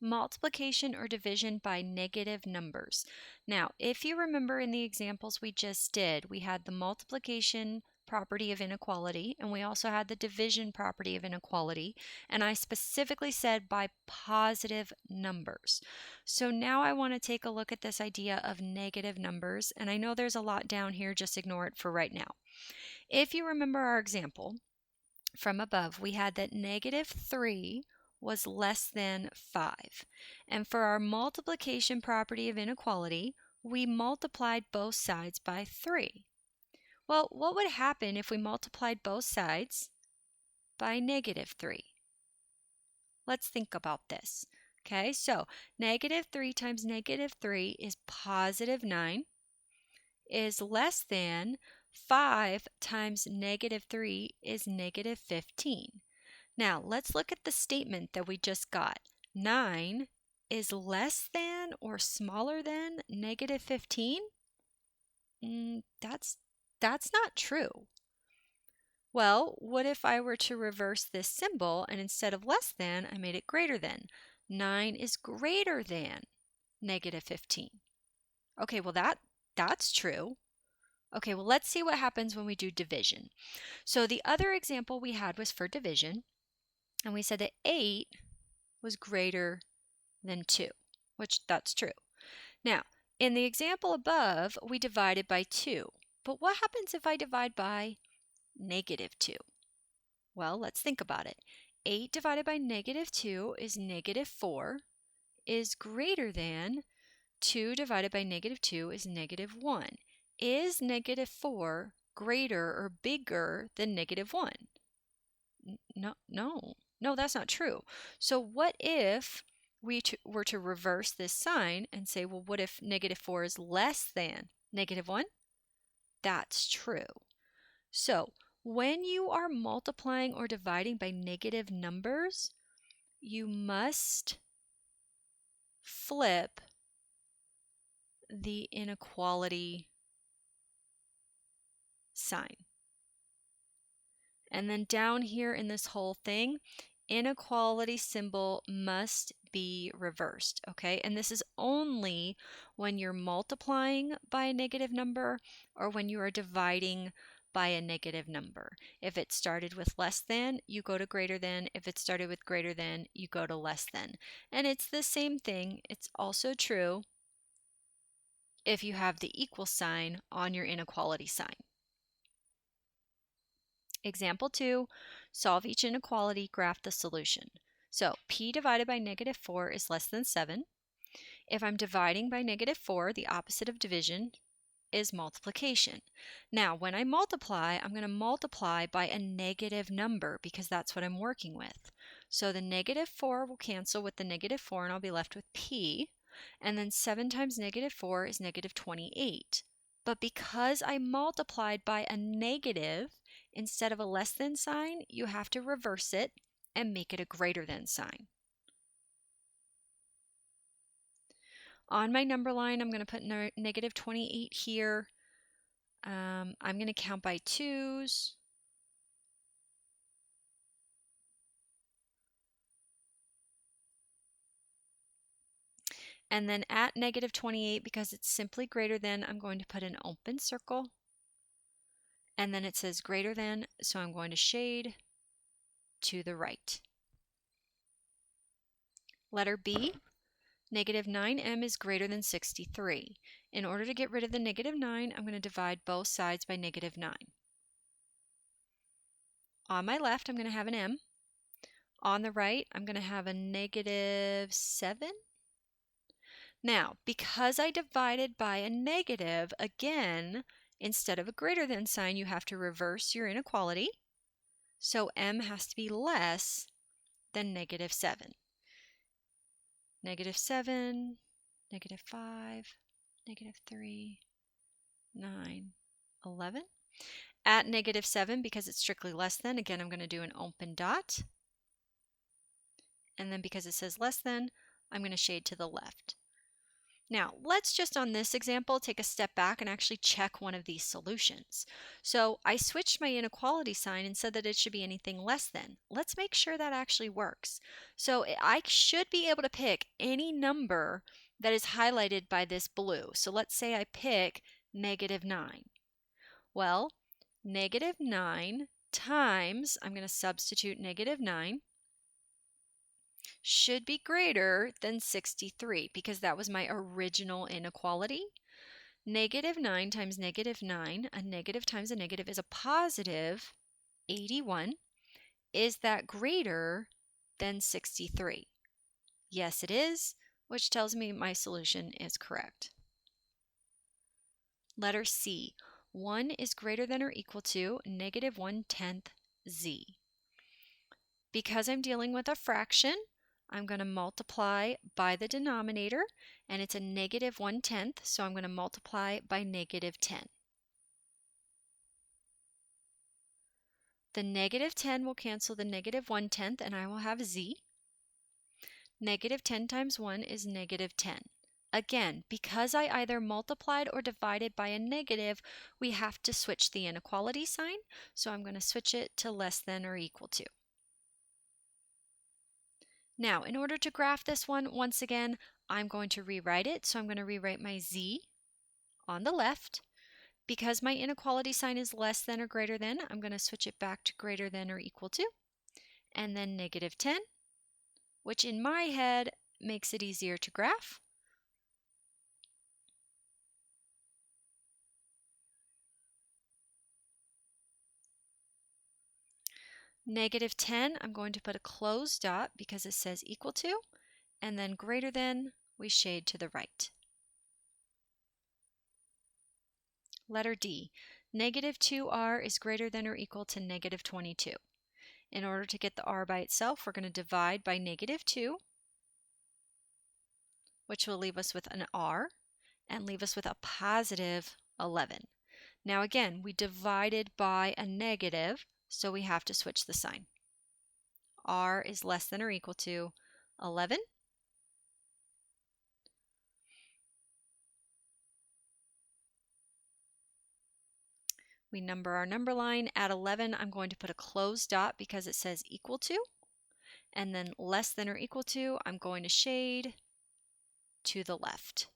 multiplication or division by negative numbers. Now, if you remember in the examples we just did, we had the multiplication property of inequality, and we also had the division property of inequality, and I specifically said by positive numbers. So now I want to take a look at this idea of negative numbers, and I know there's a lot down here, just ignore it for right now. If you remember our example from above, we had that -3 was less than 5. And for our multiplication property of inequality, we multiplied both sides by 3. Well, what would happen if we multiplied both sides by -3? Let's think about this. Okay, so -3 times -3 is +9, is less than 5 times -3 is -15. Now, let's look at the statement that we just got. 9 is less than or smaller than -15? That's not true. Well, what if I were to reverse this symbol and instead of less than, I made it greater than? 9 is greater than -15. Okay, well that's true. Okay, well let's see what happens when we do division. So the other example we had was for division, and we said that 8 was greater than 2, which that's true. Now, in the example above, we divided by 2. But what happens if I divide by -2? Well, let's think about it. 8 divided by -2 is -4, is greater than 2 divided by -2 is -1. Is -4 greater or bigger than -1? No, that's not true. So what if we were to reverse this sign and say, well, what if -4 is less than -1? That's true. So when you are multiplying or dividing by negative numbers, you must flip the inequality sign. And then down here in this whole thing, inequality symbol must be reversed, okay? And this is only when you're multiplying by a negative number or when you are dividing by a negative number. If it started with less than, you go to greater than. If it started with greater than, you go to less than. And it's the same thing. It's also true if you have the equal sign on your inequality sign. Example 2, solve each inequality, graph the solution. So p divided by -4 is less than 7. If I'm dividing by -4, the opposite of division is multiplication. Now, when I multiply, I'm going to multiply by a negative number because that's what I'm working with. So the -4 will cancel with the -4 and I'll be left with p. And then 7 times -4 is -28. But because I multiplied by a negative instead of a less than sign, you have to reverse it and make it a greater than sign. On my number line, I'm going to put -28 here. I'm going to count by 2s. And then at -28, because it's simply greater than, I'm going to put an open circle. And then it says greater than, so I'm going to shade to the right. Letter B, -9m is greater than 63. In order to get rid of the -9, I'm going to divide both sides by -9. On my left, I'm going to have an m. On the right, I'm going to have a -7. Now, because I divided by a negative, again, instead of a greater than sign, you have to reverse your inequality. So m has to be less than -7. -7, -5, -3, 9, 11. At -7, because it's strictly less than, again, I'm going to do an open dot. And then because it says less than, I'm going to shade to the left. Now, let's just on this example take a step back and actually check one of these solutions. So I switched my inequality sign and said that it should be anything less than. Let's make sure that actually works. So I should be able to pick any number that is highlighted by this blue. So let's say I pick -9. Well, -9 times, I'm going to substitute -9, should be greater than 63 because that was my original inequality. -9 times -9, a negative times a negative is a positive 81. Is that greater than 63? Yes, it is, which tells me my solution is correct. Letter C, 1 is greater than or equal to -1/10 z. Because I'm dealing with a fraction, I'm going to multiply by the denominator, and it's a -1/10, so I'm going to multiply by -10. The -10 will cancel the -1/10, and I will have z. -10 times 1 is -10. Again, because I either multiplied or divided by a negative, we have to switch the inequality sign, so I'm going to switch it to less than or equal to. Now, in order to graph this one, once again, I'm going to rewrite it. So I'm going to rewrite my z on the left. Because my inequality sign is less than or greater than, I'm going to switch it back to greater than or equal to, and then -10, which in my head makes it easier to graph. -10, I'm going to put a closed dot because it says equal to, and then greater than, we shade to the right. Letter D, -2r is greater than or equal to -22. In order to get the r by itself, we're going to divide by -2, which will leave us with an r, and leave us with a positive 11. Now again, we divided by a negative, so we have to switch the sign. R is less than or equal to 11. We number our number line. At 11, I'm going to put a closed dot because it says equal to. And then less than or equal to, I'm going to shade to the left.